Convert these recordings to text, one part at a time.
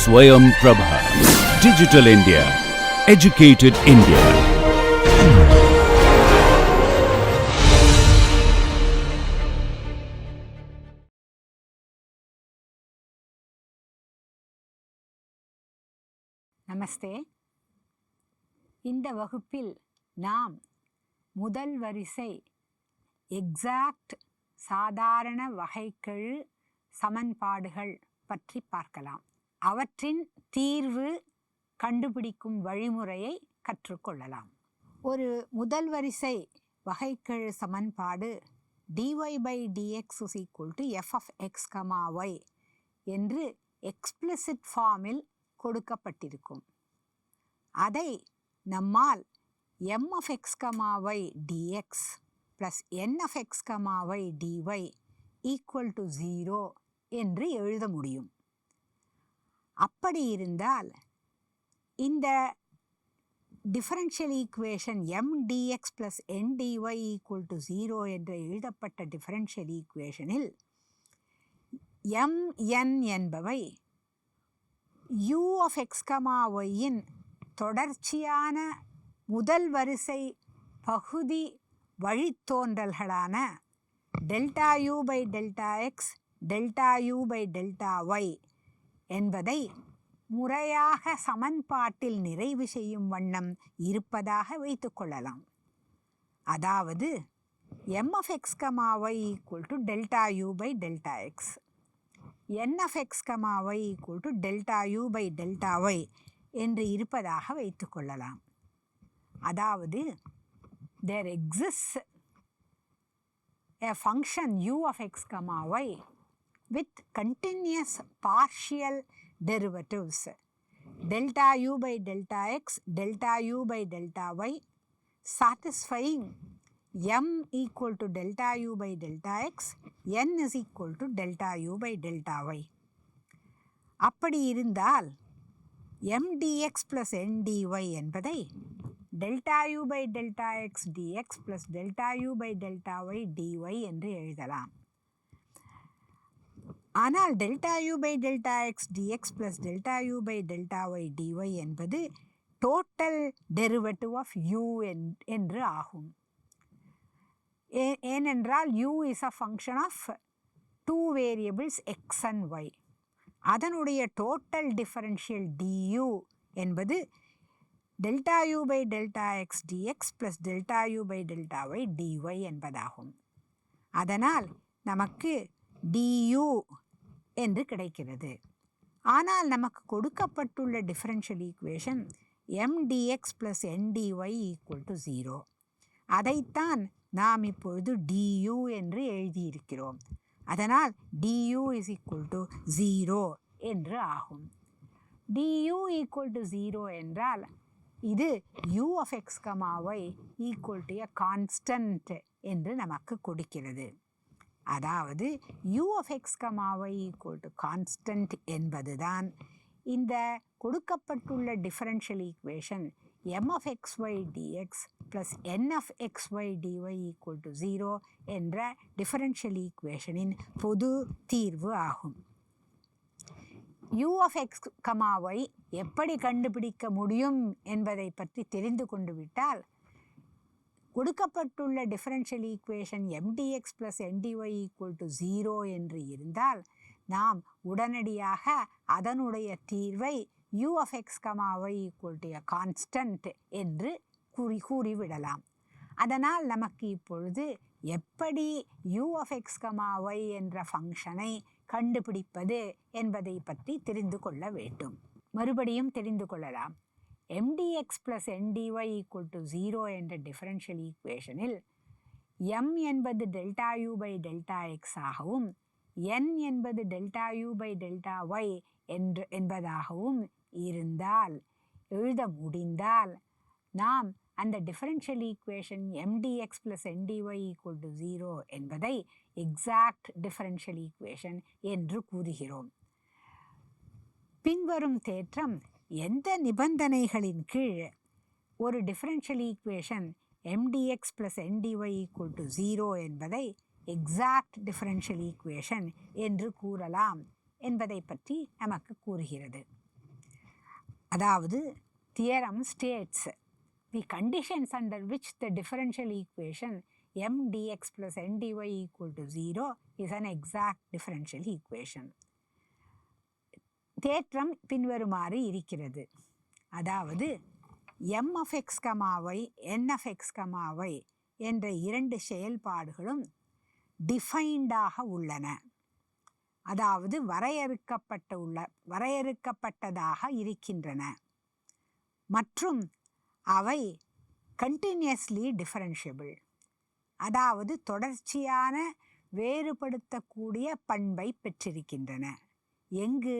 Swayam Prabha. Digital India. Educated India. நமஸ்தே. இந்த வகுப்பில் நாம் முதல் வரிசை எக்ஸாக்ட் சாதாரண வகைக்கெழு சமன்பாடுகள் பற்றி பார்க்கலாம். அவற்றின் தீர்வு கண்டுபிடிக்கும் வழிமுறையை கற்றுக்கொள்ளலாம். ஒரு முதல் வரிசை வகைக்கெழு சமன்பாடு dy by dx is equal to f of x, y என்று எக்ஸ்பிளிசிட் ஃபார்மில் கொடுக்கப்பட்டிருக்கும். அதை நம்மால் m of x, y dx plus n of x, y dy equal to 0 என்று எழுத முடியும். அப்படி இருந்தால் இந்த differential equation m dx plus n dy equal to 0 என்று எழுதப்பட்ட டிஃபரன்ஷியல் ஈக்குவேஷனில் m n என்பவை u of x, yன் தொடர்ச்சியான முதல் வரிசை பகுதி வழித்தோன்றல்களான delta u by delta x, delta u by delta y என்பதை முறையாக சமன்பாட்டில் நிறைவு செய்யும் வண்ணம் இருப்பதாக வைத்துக்கொள்ளலாம். அதாவது m of x, y equal to delta u by delta x, n of x, y equal to delta u by delta y என்று இருப்பதாக வைத்துக்கொள்ளலாம். அதாவது there exists a function u of x, y with continuous partial derivatives delta u by delta x, delta u by delta y satisfying m equal to delta u by delta x, n is equal to delta u by delta y. அப்படி இருந்தால் m dx plus n dy என்பதை delta u by delta x dx plus delta u by delta y dy என்று எழுதலாம். ஆனால் delta u by delta x dx plus delta u by delta y dy என்பது total derivative of u என்று ஆகும். ஏனென்றால் u is a function of two variables x and y. அதனுடைய total differential du என்பது delta u by delta x dx plus delta u by delta y dy என்பதாகும். அதனால் நமக்கு du என்று கிடைக்கிறது. ஆனால் நமக்கு கொடுக்கப்பட்டுள்ள differential equation m dx plus n dy equal to 0. அதைத்தான் நாம் இப்பொழுது du என்று எழுதியிருக்கிறோம். அதனால் du is equal to 0 என்று ஆகும். du equal to 0 என்றால் இது u of x, y equal to a constant என்று நமக்கு கொடுக்கிறது. அதாவது u of x, y equal to constant என்பதுதான் இந்த கொடுக்கப்பட்டுள்ள differential equation m of xy dx plus n of xy dy equal to 0 என்ற டிஃபரன்ஷியல் ஈக்குவேஷனின் பொது தீர்வு ஆகும். u of x, y எப்படி கண்டுபிடிக்க முடியும் என்பதை பற்றி தெரிந்து கொண்டு விட்டால் கொடுக்கப்பட்டுள்ள differential equation m dx plus n dy equal to 0 என்று இருந்தால் நாம் உடனடியாக அதனுடைய தீர்வை u of x, y equal to a constant என்று கூறிவிடலாம். அதனால் நமக்கு இப்பொழுது எப்படி u of x, y என்ற ஃபங்க்ஷனை கண்டுபிடிப்பது என்பதை பற்றி தெரிந்து கொள்ள வேண்டும். மறுபடியும் தெரிந்து கொள்ளலாம். m dx plus n dy equal to 0 என்ற டிஃபரன்ஷியல் ஈக்குவேஷனில் m என்பது delta u by delta x ஆகவும் n என்பது delta u by delta y என்பதாகவும் இருந்தால் எழுத முடிந்தால் நாம் அந்த differential equation m dx plus n dy equal to 0 என்பதை எக்ஸாக்ட் டிஃபரன்ஷியல் ஈக்குவேஷன் என்று கூறுகிறோம். பின்வரும் தேற்றம் எந்த நிபந்தனைகளின் கீழ் ஒரு differential equation m dx plus n dy equal to 0 என்பதை எக்ஸாக்ட் டிஃபரன்ஷியல் ஈக்குவேஷன் என்று கூறலாம் என்பதை பற்றி நமக்கு கூறுகிறது. அதாவது theorem states the conditions under which the differential equation m dx plus n dy equal to 0 is an exact differential equation. தேற்றம் பின்வருமாறு இருக்கிறது. அதாவது m of x, y, n of x, y என்ற இரண்டு செயல்பாடுகளும் டிஃபைன்டாக உள்ளன. அதாவது வரையறுக்கப்பட்டதாக இருக்கின்றன மற்றும் அவை கண்டினியூஸ்லி டிஃபரன்ஷியபிள், அதாவது தொடர்ச்சியான வேறுபடுத்தக்கூடிய பண்பை பெற்றிருக்கின்றன. எங்கு?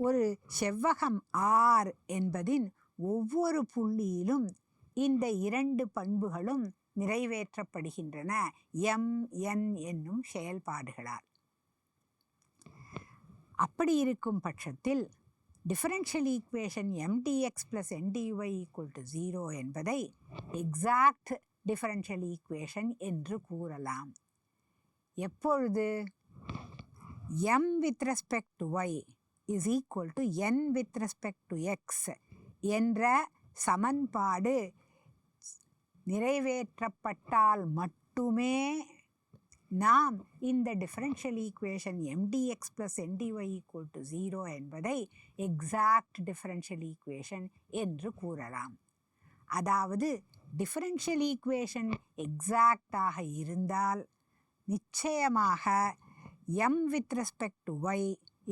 ஒரு செவ்வகம் R என்பதின் ஒவ்வொரு புள்ளியிலும் இந்த இரண்டு பண்புகளும் நிறைவேற்றப்படுகின்றன m n என்னும் செயல்பாடுகளால். அப்படி இருக்கும் பட்சத்தில் differential equation m dx plus n dy equal to 0 என்பதை எக்ஸாக்ட் டிஃபரன்ஷியல் ஈக்குவேஷன் என்று கூறலாம். எப்பொழுது m with respect to y is equal to n with respect to x என்ற சமன்பாடு நிறைவேற்றப்பட்டால் மட்டுமே நாம் இந்த differential equation m dx plus n dy equal to 0 என்பதை எக்ஸாக்ட் டிஃபரன்ஷியல் ஈக்குவேஷன் என்று கூறலாம். அதாவது டிஃபரன்ஷியல் ஈக்குவேஷன் எக்ஸாக்டாக இருந்தால் நிச்சயமாக m with respect to y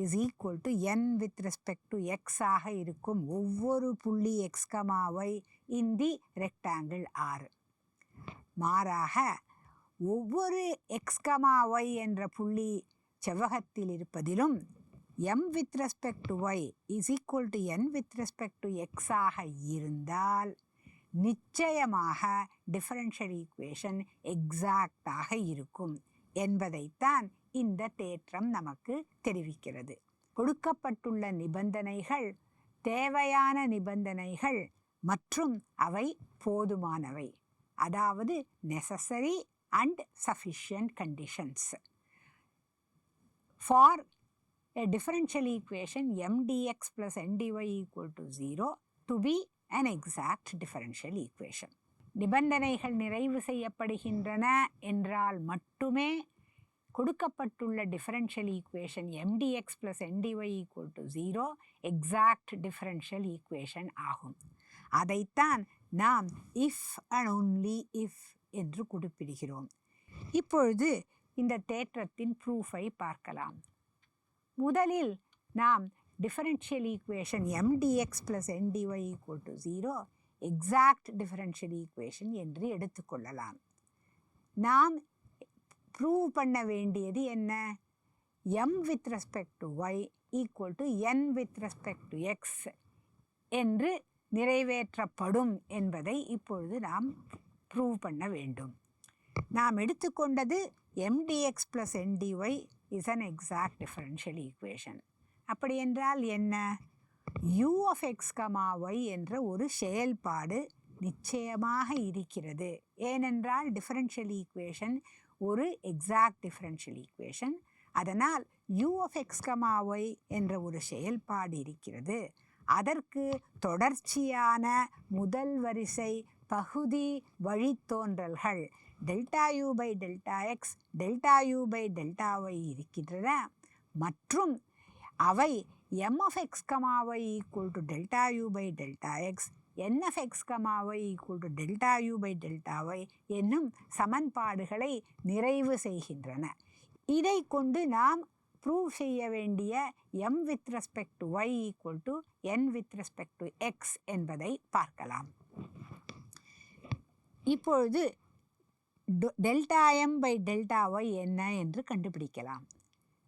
is equal to n with respect to x ஆக இருக்கும் ஒவ்வொரு புள்ளி x, y in the rectangle R. மாறாக ஒவ்வொரு x, y என்ற புள்ளி செவ்வகத்தில் இருப்பதிலும் m with respect to y is equal to n with respect to x ஆக இருந்தால் நிச்சயமாக டிஃபரன்ஷியல் ஈக்குவேஷன் எக்ஸாக்டாக இருக்கும் என்பதைத்தான் இந்த தேற்றம் நமக்கு தெரிவிக்கிறது. கொடுக்கப்பட்டுள்ள நிபந்தனைகள் தேவையான நிபந்தனைகள் மற்றும் அவை போதுமானவை, அதாவது necessary and sufficient conditions for a differential equation m dx plus n dy equal to 0 to be an exact differential equation. நிபந்தனைகள் நிறைவு செய்யப்படுகின்றன என்றால் மட்டுமே கொடுக்கப்பட்டுள்ள differential equation m dx plus n dy equal to 0 exact differential equation ஆகும். அதைத்தான் நாம் if and only if என்று குறிப்பிடுகிறோம். இப்பொழுது இந்த தேற்றத்தின் ப்ரூஃபை பார்க்கலாம். முதலில் நாம் differential equation m dx plus n dy equal to 0 exact differential equation என்று எடுத்துக்கொள்ளலாம். நாம் ப்ரூவ் பண்ண வேண்டியது என்ன? m with respect to y equal to n with respect to x என்று நிறைவேற்றப்படும் என்பதை இப்பொழுது நாம் ப்ரூவ் பண்ண வேண்டும். நாம் எடுத்துக்கொண்டது m dx plus n dy is an exact differential equation. அப்படி என்றால் என்ன? u of x, y என்ற ஒரு செயல்பாடு நிச்சயமாக இருக்கிறது. ஏனென்றால் டிஃபரன்ஷியல் ஈக்குவேஷன் ஒரு எக்ஸாக்ட் டிஃபரன்ஷியல் ஈக்குவேஷன். அதனால் u of x, y என்ற ஒரு செயல்பாடு இருக்கிறது. அதற்கு தொடர்ச்சியான முதல் வரிசை பகுதி வழித்தோன்றல்கள் delta u by delta X, delta u by delta y இருக்கின்றன மற்றும் அவை m of x, y equal to delta u by delta x, n of x, y equal to delta u by delta y என்னும் சமன்பாடுகளை நிறைவு செய்கின்றன. இதை கொண்டு நாம் ப்ரூவ் செய்ய வேண்டிய m with respect to y equal to n with respect to x என்பதை பார்க்கலாம். இப்பொழுது delta m by delta y என்ன என்று கண்டுபிடிக்கலாம்.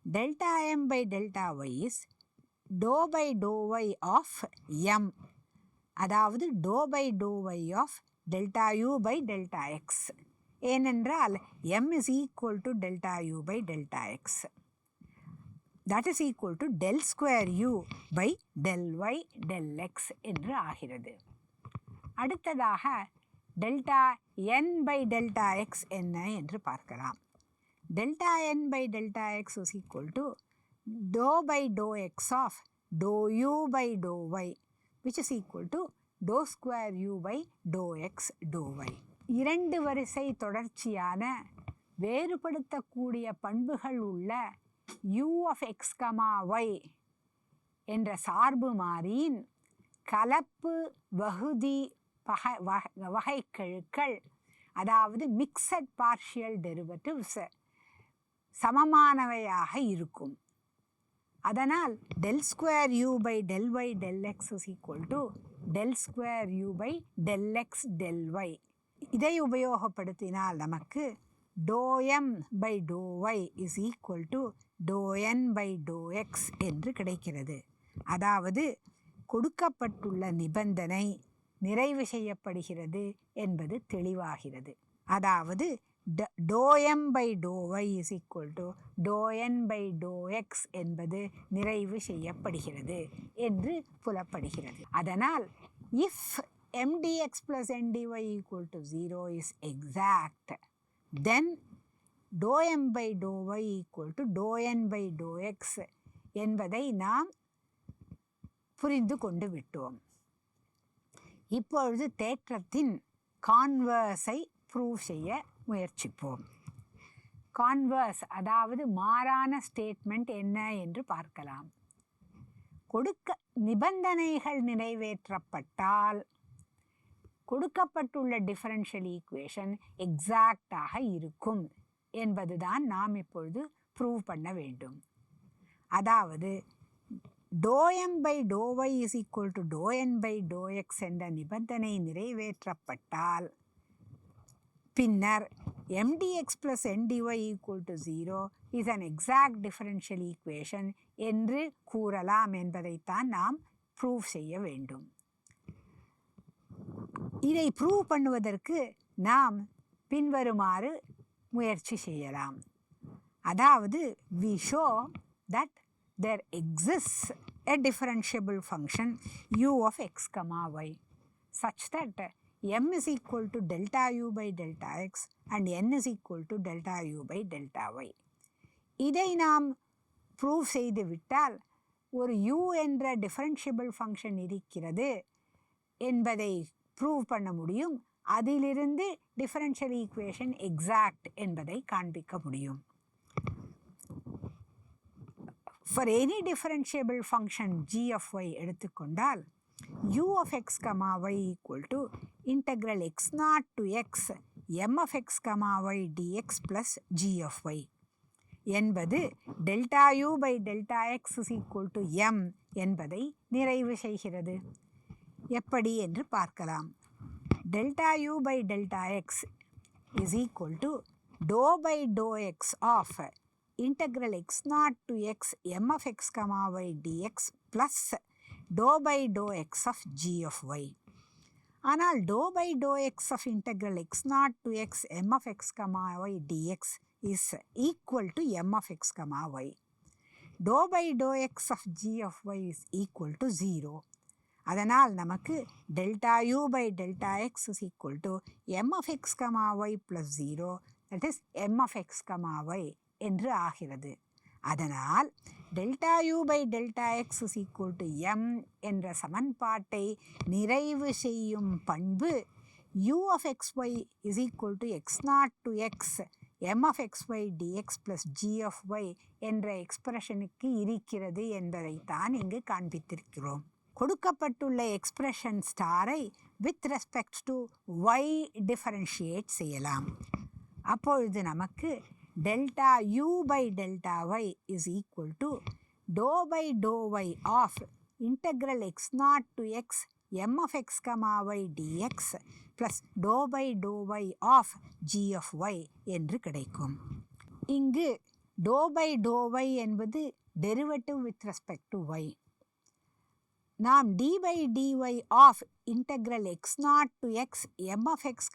Delta m by delta y is dou by dou y of m, அதாவது dou by dou y of delta u by delta x. ஏனென்றால் m is equal to delta u by delta x. That is equal to del square u by del y del x என்று ஆகிறது. அடுத்ததாக delta n by delta x என்ன என்று பார்க்கலாம். delta n by delta x is equal to dou by dou x of dou u by dou y which is equal to dou square u by dou x dou y. இரண்டு வரிசை தொடர்ச்சியான வேறுபடுத்தக்கூடிய பண்புகள் உள்ள u of x, y என்ற சார்பு மாறியின் கலப்பு வகுதி வகைக்கெழுக்கள், அதாவது மிக்சட் பார்ஷியல் டெரிவேட்டிவ்ஸ் சமமானவையாக இருக்கும். அதனால் del square u by del y del x is equal to del square u by del x del y. இதை உபயோகப்படுத்தினால் நமக்கு dou m by dou y is equal to dou n by dou x என்று கிடைக்கிறது. அதாவது கொடுக்கப்பட்டுள்ள நிபந்தனை நிறைவு செய்யப்படுகிறது என்பது தெளிவாகிறது. அதாவது dou m by dou y is equal to dou n by dou x என்பது நிறைவு செய்யப்படுகிறது என்று புலப்படுகிறது. அதனால் if m dx plus n dy equal to 0 is exact, then dou m by dou y equal to dou n by dou x என்பதை நாம் புரிந்து கொண்டு விட்டோம். இப்பொழுது தேற்றத்தின் கான்வர்ஸை ப்ரூவ் செய்ய முயற்சிப்போம். கான்வர்ஸ், அதாவது மாறான ஸ்டேட்மெண்ட் என்ன என்று பார்க்கலாம். நிபந்தனைகள் நிறைவேற்றப்பட்டால் கொடுக்கப்பட்டுள்ள டிஃபரன்ஷியல் ஈக்குவேஷன் எக்ஸாக்டாக இருக்கும் என்பதுதான் நாம் இப்பொழுது ப்ரூவ் பண்ண வேண்டும். அதாவது dou m by dou y is equal to dou n by dou x என்ற நிபந்தனை நிறைவேற்றப்பட்டால் பின்னர் m dx plus n dy equal to 0 is an exact differential equation என்று கூறலாம் என்பதைத்தான் நாம் ப்ரூவ் செய்ய வேண்டும். இதை ப்ரூவ் பண்ணுவதற்கு நாம் பின்வருமாறு முயற்சி செய்யலாம். அதாவது we show that there exists a differentiable function u of x, y such that m is equal to delta u by delta x and n is equal to delta u by delta y. இதை நாம் prove செய்து விட்டால் ஒரு u என்ற differentiable function இருக்கிறது என்பதை prove பண்ண முடியும். அதிலிருந்து டிஃபரன்ஷியல் ஈக்குவேஷன் எக்ஸாக்ட் என்பதை காண்பிக்க முடியும். For any differentiable function g of y எடுத்துக்கொண்டால் u of x, y equal to integral x naught to x m of x, y dx plus g of y என்பது delta u by delta x is equal to m என்பதை நிறைவு செய்கிறது. எப்படி என்று பார்க்கலாம். delta u by delta x is equal to dou by dou x of integral x naught to x m of x, y dx plus dou by dou x of g of y. ஆனால் dou by dou x of integral x naught to x m of x, y dx is equal to m of x, y. Dou by dou x of g of y is equal to 0. அதனால் நமக்கு delta u by delta x is equal to m of x, y plus 0, that is m of x, y என்று ஆகிறது. அதனால் delta u by delta x is equal to m என்ற சமன்பாட்டை நிறைவு செய்யும் பண்பு u of xy is equal to x naught to x m of xy dx plus g of y என்ற எக்ஸ்பிரஷனுக்கு இருக்கிறது என்பதைத்தான் இங்கு காண்பித்திருக்கிறோம். கொடுக்கப்பட்டுள்ள எக்ஸ்பிரஷன் ஸ்டாரை with respect to y differentiate செய்யலாம். அப்பொழுது நமக்கு delta u by delta y is equal to dou by dou y of integral x naught to x m of x, y dx plus dou by dou y of g of y என்று கிடைக்கும். இங்கு dou by dou y என்பது derivative with respect to y. நாம் d by dy of integral x naught to x m of x,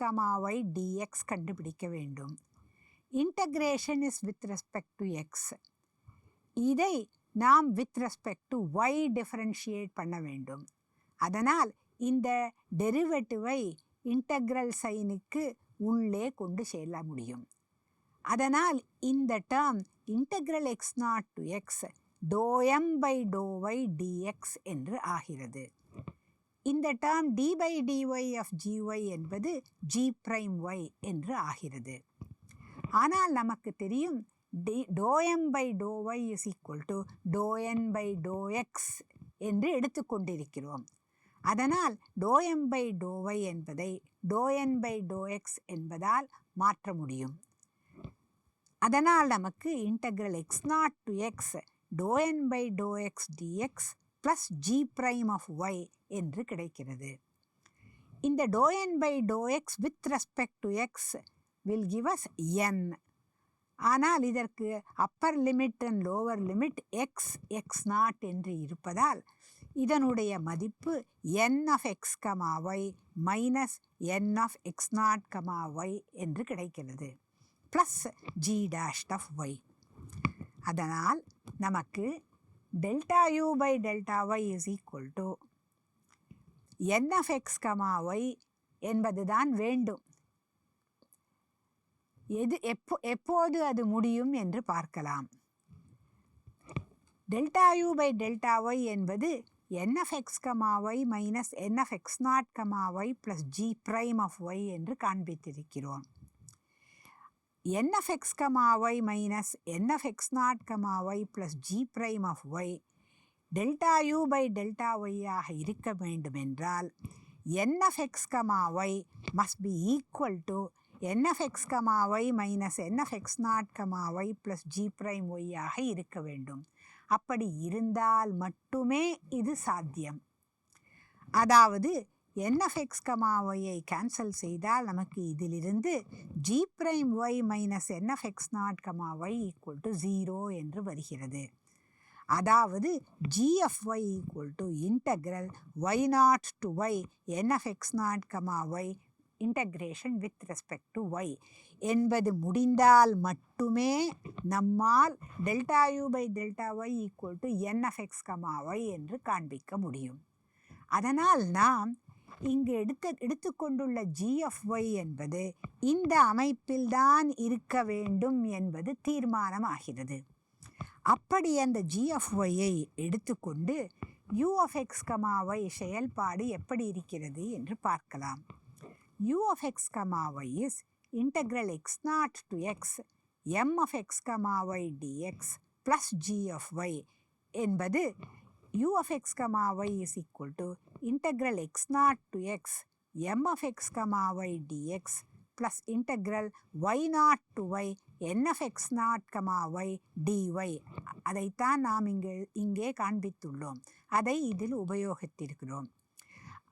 y dx கண்டுபிடிக்க வேண்டும். Integration is with respect to x. இதை நாம் with respect to y differentiate பண்ண வேண்டும். அதனால் இந்த டெரிவேட்டிவை இன்டெக்ரல் சைனுக்கு உள்ளே கொண்டு செல்ல முடியும். அதனால் இந்த term integral x naught to x dou m by dou y dx என்று ஆகிறது. இந்த term d by d y of g y என்பது ஜி பிரைம் ஒய் என்று ஆகிறது. ஆனால் நமக்கு தெரியும் do m by do y is equal to do n by do x என்று எடுத்துக்கொண்டிருக்கிறோம். அதனால் do m by do y என்பதை do n by do x என்பதால் மாற்ற முடியும். அதனால் நமக்கு integral x nought to x do n by do x d x plus g prime of y என்று கிடைக்கிறது. இந்த to n by do x with respect to x will give us n. ஆனால் இதற்கு upper limit and lower limit x x nought என்று இருப்பதால் இதனுடைய மதிப்பு n of X comma y minus N of X not comma y என்று கிடைக்கிறது plus g dash of y. அதனால் நமக்கு delta you by delta Y is equal to N of X comma y என்பது தான் வேண்டும். எப்போது அது முடியும் என்று பார்க்கலாம். Delta you by delta y என்பது n of X comma y minus N of X not comma y plus g prime of y என்று காண்பித்திருக்கிறோம். N of X comma y minus N of X not comma y plus g prime of y delta you by delta ஒய்யாக இருக்க வேண்டுமென்றால் n of X comma y must be equal to N of X comma y minus N of X not comma y plus g prime ஒய்யாக இருக்க வேண்டும். அப்படி இருந்தால் மட்டுமே இது சாத்தியம். அதாவது என் ஆஃப் எக்ஸ் கமா ஒய்யை கேன்சல் செய்தால் நமக்கு இதிலிருந்து G prime Y minus N of X not comma Y equal to 0 என்று வருகிறது. அதாவது G of Y equal to integral Y naught to Y N of X not comma Y integration with respect to Y என்பது முடிந்தால் மட்டுமே நம்மால் delta you by delta Y equal to N of X comma y என்று காண்பிக்க முடியும். அதனால் நாம் இங்கு எடுத்துக்கொண்டுள்ள ஜி ஆஃப் ஒய் என்பது இந்த அமைப்பில்தான் இருக்க வேண்டும் என்பது தீர்மானமாகிறது. அப்படி அந்த ஜி ஆஃப் ஒய்யை எடுத்துக்கொண்டு U of X comma Y செயல்பாடு எப்படி இருக்கிறது என்று பார்க்கலாம். u of x comma y is integral x naught to x m of x comma y dx plus g of y என்பது u of x comma y is equal to integral x naught to x m of x comma y dx plus integral y naught to y n of x naught comma y dy. அதைத்தான் நாம் இங்கே காண்பித்துள்ளோம். அதை இதில் உபயோகித்திருக்கிறோம்.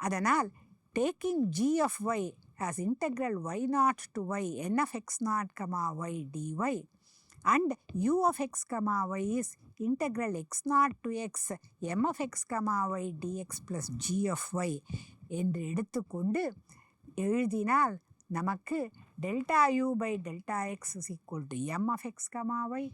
அதனால் taking g of y as integral y naught to y n of x naught comma y dy and u of x comma y is integral x naught to x m of x comma y dx plus g of y என்று எடுத்துக்கொண்டு எழுதினால் நமக்கு delta u by delta x is equal to m of x comma y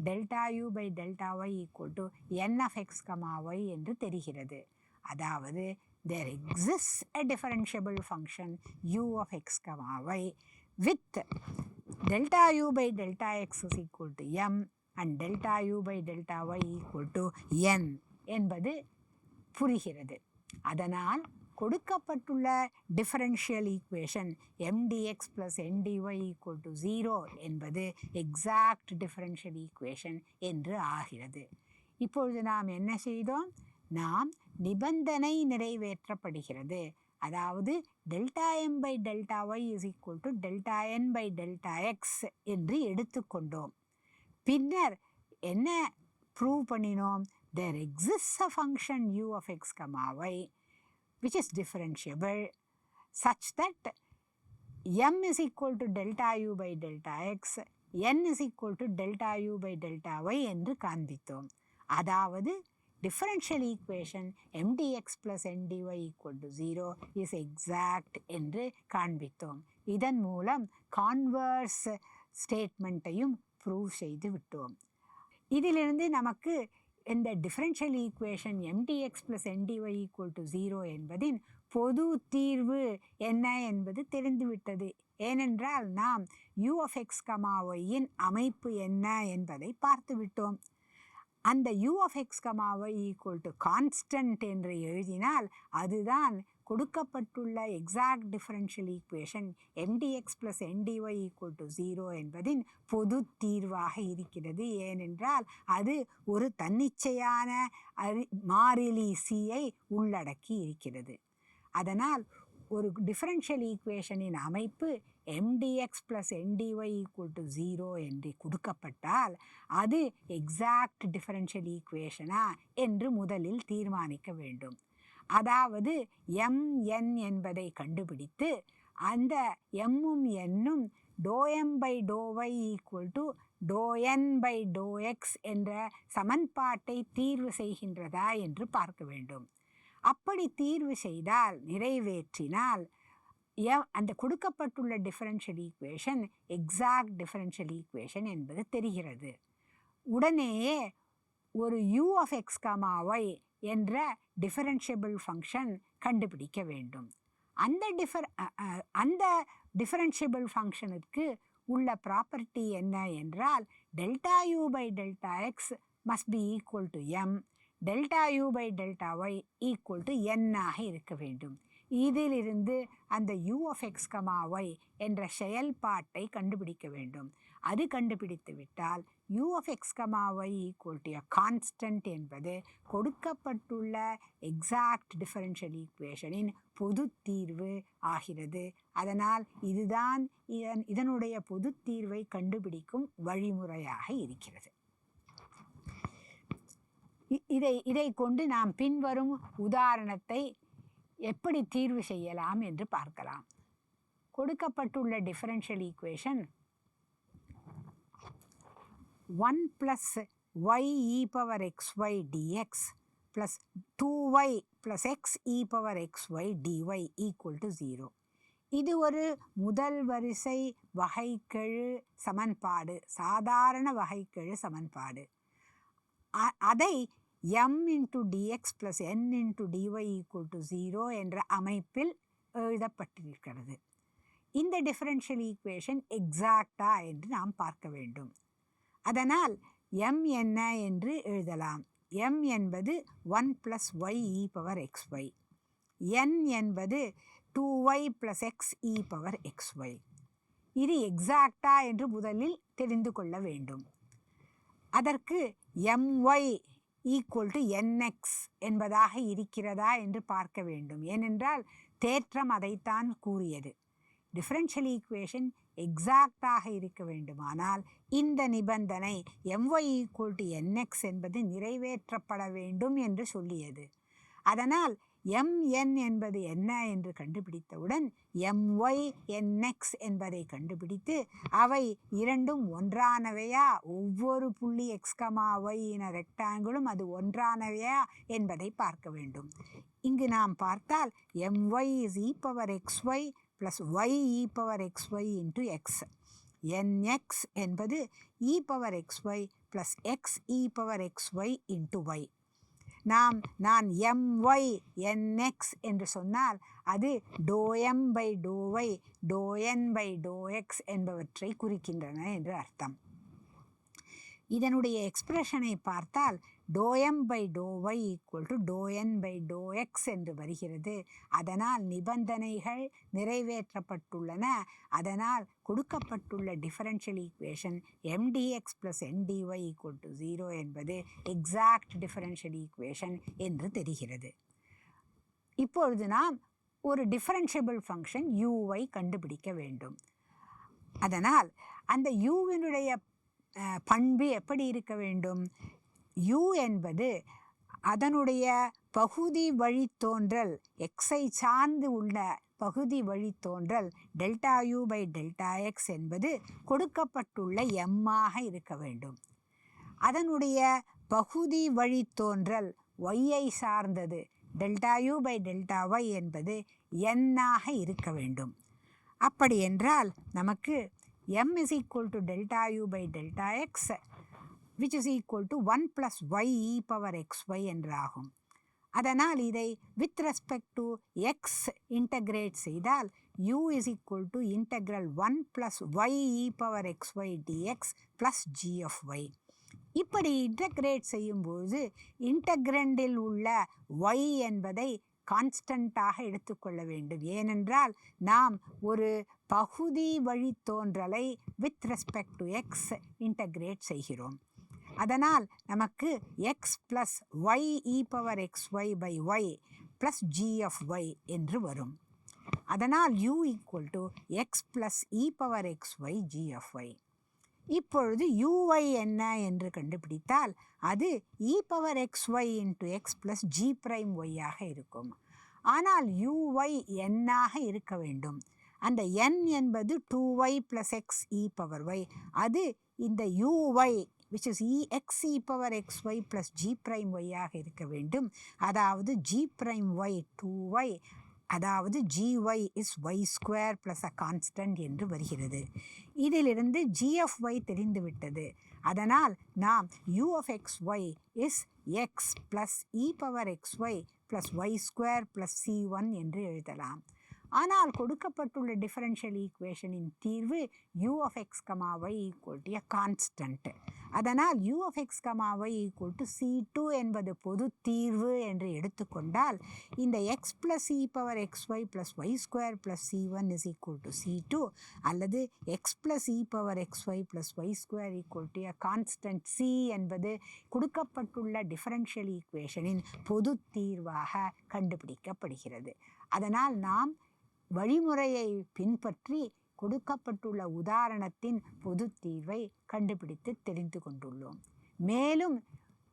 delta u by delta y equal to n of x comma y என்று தெரிகிறது. அதாவது there exists a differentiable function u of x comma y with delta u by delta x is equal to m and delta u by delta y equal to n என்பது புரிகிறது. அதனால் கொடுக்கப்பட்டுள்ள differential equation mdx plus ndy equal to 0 என்பது exact differential equation என்று ஆகிறது. இப்பொழுது நாம் என்ன செய்தோம்? நாம் நிபந்தனை நிறைவேற்றப்படுகிறது. அதாவது delta M by delta Y is equal to delta N by delta X என்று எடுத்துக்கொண்டோம். பின்னர் என்ன ப்ரூவ் பண்ணினோம்? there exists a function u of x comma y which is differentiable such that m is equal to delta u by delta x, n is equal to delta u by delta y என்று காண்பித்தோம். அதாவது differential equation mdx plus ndy equal to 0 is exact என்று காண்பித்தோம். இதன் மூலம் converse ஸ்டேட்மெண்ட்டையும் prove செய்து விட்டோம். இதிலிருந்து நமக்கு இந்த differential equation mdx plus ndy equal to 0 என்பதின் பொது தீர்வு என்ன என்பது தெரிந்துவிட்டது. ஏனென்றால் நாம் u of x comma y இன் அமைப்பு என்ன என்பதை பார்த்துவிட்டோம். அந்த u of x comma y equal to constant என்று எழுதினால் அதுதான் கொடுக்கப்பட்டுள்ள exact differential equation mdx + ndy = 0 என்பதின் பொது தீர்வாக இருக்கிறது. ஏனென்றால் அது ஒரு தன்னிச்சையான மாறிலி c-ஐ உள்ளடக்கி இருக்கிறது. அதனால் ஒரு டிஃபரன்ஷியல் ஈக்குவேஷனின் அமைப்பு mdx + ndy = 0 என்று கொடுக்கப்பட்டால் அது எக்ஸாக்ட் டிஃபரன்ஷியல் ஈக்குவேஷனா என்று முதலில் தீர்மானிக்க வேண்டும். அதாவது mn என்பதை கண்டுபிடித்து அந்த mம் nனும் ∂m/∂y = ∂n/∂x என்ற சமன்பாட்டை தீர்வு செய்கின்றதா என்று பார்க்க வேண்டும். அப்படி தீர்வு செய்தால், நிறைவேற்றினால், அந்த கொடுக்கப்பட்டுள்ள differential equation exact differential equation என்பது தெரிகிறது. உடனேயே ஒரு u(x, y) என்ற டிஃபரன்ஷியபிள் ஃபங்க்ஷன் கண்டுபிடிக்க வேண்டும். அந்த டிஃபரன்ஷியபிள் ஃபங்க்ஷனுக்கு உள்ள ப்ராப்பர்ட்டி என்ன என்றால் ∂u/∂x must be equal to m, ∂u/∂y = n ஆக இருக்க வேண்டும். இதிலிருந்து அந்த u(x, y) என்ற செயல்பாட்டை கண்டுபிடிக்க வேண்டும். அது கண்டுபிடித்து விட்டால் u(x, y) = a constant என்பது கொடுக்கப்பட்டுள்ள எக்ஸாக்ட் டிஃபரன்ஷியல் ஈக்குவேஷனின் பொது தீர்வு ஆகிறது. அதனால் இதுதான் இதனுடைய பொது தீர்வை கண்டுபிடிக்கும் வழிமுறையாக இருக்கிறது. இதை கொண்டு நாம் பின்வரும் உதாரணத்தை எப்படி தீர்வு செய்யலாம் என்று பார்க்கலாம். கொடுக்கப்பட்டுள்ள differential equation 1 + y(e)(xy) dx + 2y + x(e)(xy) dy = 0. இது ஒரு முதல் வரிசை வகைக்கெழு சமன்பாடு, சாதாரண வகைக்கெழு சமன்பாடு. அதை m(dx + n(dy) = 0 என்ற அமைப்பில் எழுதப்பட்டிருக்கிறது. இந்த டிஃபரன்ஷியல் ஈக்குவேஷன் எக்ஸாக்டா என்று நாம் பார்க்க வேண்டும். அதனால் m என்ன என்று எழுதலாம். m என்பது 1 + y(e)(xy), n என்பது 2y + x(e)(xy). இது எக்ஸாக்டா என்று முதலில் தெரிந்து கொள்ள வேண்டும். அதற்கு my = nx என்பதாக இருக்கிறதா என்று பார்க்க வேண்டும். ஏனென்றால் தேற்றம் அதைத்தான் கூறியது. டிஃபரன்ஷியல் ஈக்குவேஷன் எக்ஸாக்டாக இருக்க வேண்டுமானால் இந்த நிபந்தனை my = nx என்பது நிறைவேற்றப்பட வேண்டும் என்று சொல்லியது. அதனால் mn என்பது என்ன என்று கண்டுபிடித்தவுடன் my nx என்பதை கண்டுபிடித்து அவை இரண்டும் ஒன்றானவையா, ஒவ்வொரு புள்ளி x, y என ரெக்டாங்கிளும் அது ஒன்றானவையா என்பதை பார்க்க வேண்டும். இங்கு நாம் பார்த்தால் my is e(xy) + y(e)(xy) × x. nx என்பது e(xy) + x(e)(xy) × y. நான் my nx என்று சொன்னால் அது ∂m/∂y, ∂n/∂x என்பவற்றை குறிக்கின்றன என்று அர்த்தம். இதனுடைய எக்ஸ்பிரஷனை பார்த்தால் ∂m/∂y = ∂n/∂x என்று வருகிறது. அதனால் நிபந்தனைகள் நிறைவேற்றப்பட்டுள்ளன. அதனால் கொடுக்கப்பட்டுள்ள டிஃபரன்ஷியல் ஈக்குவேஷன் mdx + ndy = 0 என்பது எக்ஸாக்ட் டிஃபரன்ஷியல் ஈக்குவேஷன் என்று தெரிகிறது. இப்பொழுது நாம் ஒரு டிஃபரன்ஷியபிள் ஃபங்க்ஷன் u-வை கண்டுபிடிக்க வேண்டும். அதனால் அந்த u-வினுடைய பண்பு எப்படி இருக்க வேண்டும்? u என்பது அதனுடைய பகுதி வழித்தோன்றல், x-ஐ சார்ந்து உள்ள பகுதி வழித்தோன்றல் ∂u/∂x என்பது கொடுக்கப்பட்டுள்ள m ஆக இருக்க வேண்டும். அதனுடைய பகுதி வழித்தோன்றல் y-ஐ சார்ந்தது ∂u/∂y என்பது n ஆக இருக்க வேண்டும். அப்படி என்றால் நமக்கு m is equal to ∂u/∂x which is equal to 1 + y(e)(xy) என்றாகும். அதனால் இதை with respect to x integrate செய்தால் u is equal to integral 1 + y(e)(xy) dx plus g of y. இப்படி இன்டகிரேட் செய்யும்போது இன்டகிரண்டில் உள்ள y என்பதை கான்ஸ்டண்ட்டாக எடுத்துக்கொள்ள வேண்டும். ஏனென்றால் நாம் ஒரு பகுதி வழித்தோன்றலை with respect to x integrate செய்கிறோம். அதனால் நமக்கு x plus y e power x y by y plus g of y என்று வரும். அதனால் u equal to x plus e power x y g of y. இப்பொழுது uy என்ன என்று கண்டுபிடித்தால் அது e power x y into x plus g prime ஒய்யாக இருக்கும். ஆனால் uy எண்ணாக இருக்க வேண்டும். அந்த n என்பது 2y plus X e power Y. அது இந்த uy which is x e power xy plus g prime y ஆக இருக்க வேண்டும். அதாவது g prime y 2y, அதாவது gy is y square plus a constant என்று வருகிறது. இதிலிருந்து g of y தெரிந்துவிட்டது. அதனால் நாம் u of xy is x plus e power xy plus y square plus c1 என்று எழுதலாம். ஆனால் கொடுக்கப்பட்டுள்ள டிஃபரன்ஷியல் ஈக்குவேஷனின் தீர்வு u of x, y equal to a constant. அதனால் u of x, y equal to c2 என்பது பொது தீர்வு என்று எடுத்துக்கொண்டால் இந்த x plus e power xy plus y square plus c1 is equal to c2 அல்லது x plus e power xy plus y square equal to a constant c என்பது கொடுக்கப்பட்டுள்ள differential ஈக்குவேஷனின் பொது தீர்வாக கண்டுபிடிக்கப்படுகிறது. அதனால் நாம் வழிமுறையை பின்பற்றி கொடுக்கப்பட்டுள்ள உதாரணத்தின் பொது தீர்வை கண்டுபிடித்து தெரிந்து கொண்டுள்ளோம். மேலும்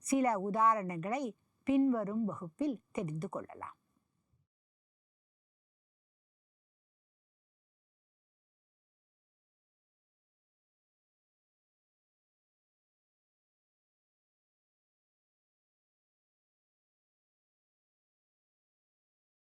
சில உதாரணங்களை பின்வரும் வகுப்பில் தெரிந்து கொள்ளலாம்.